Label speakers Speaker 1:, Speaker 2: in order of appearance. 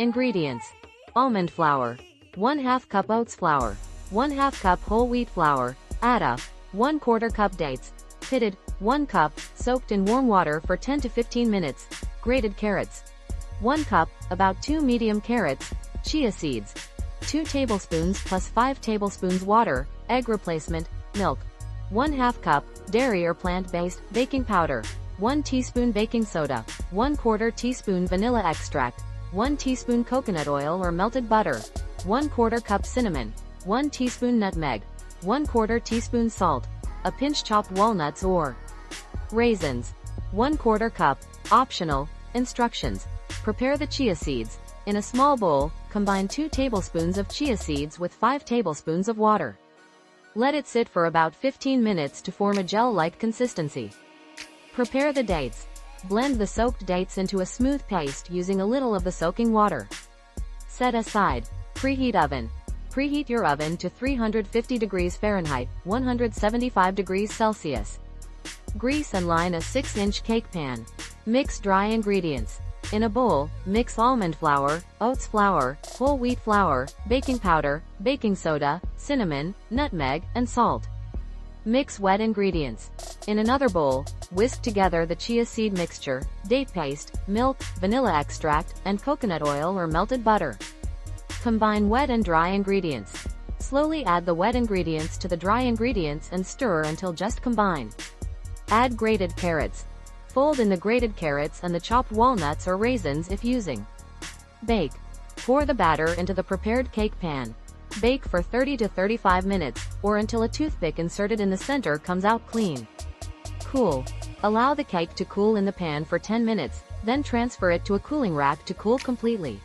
Speaker 1: Ingredients: almond flour, 1/2 cup oats flour, 1/2 cup whole wheat flour, add a 1/4 cup dates, pitted, 1 cup, soaked in warm water for 10 to 15 minutes, grated carrots, 1 cup, about 2 medium carrots, chia seeds, 2 tablespoons plus 5 tablespoons water, egg replacement, milk, 1/2 cup, dairy or plant-based, baking powder, 1 teaspoon baking soda, 1/4 teaspoon vanilla extract, 1 teaspoon coconut oil or melted butter, 1/4 cup cinnamon, 1 teaspoon nutmeg, 1/4 teaspoon salt, a pinch chopped walnuts or raisins, 1/4 cup, optional. Instructions: prepare the chia seeds. In a small bowl, combine 2 tablespoons of chia seeds with 5 tablespoons of water. Let it sit for about 15 minutes to form a gel-like consistency. Prepare the dates. Blend the soaked dates into a smooth paste using a little of the soaking water. Set aside. Preheat oven. Preheat your oven to 350 degrees Fahrenheit, 175 degrees Celsius. Grease and line a 6-inch cake pan. Mix dry ingredients. In a bowl, mix almond flour, oats flour, whole wheat flour, baking powder, baking soda, cinnamon, nutmeg, and salt. Mix wet ingredients. In another bowl, whisk together the chia seed mixture, date paste, milk, vanilla extract, and coconut oil or melted butter. Combine wet and dry ingredients. Slowly add the wet ingredients to the dry ingredients and stir until just combined. Add grated carrots. Fold in the grated carrots and the chopped walnuts or raisins if using. Bake. Pour the batter into the prepared cake pan. Bake for 30 to 35 minutes, or until a toothpick inserted in the center comes out clean. Cool. Allow the cake to cool in the pan for 10 minutes, then transfer it to a cooling rack to cool completely.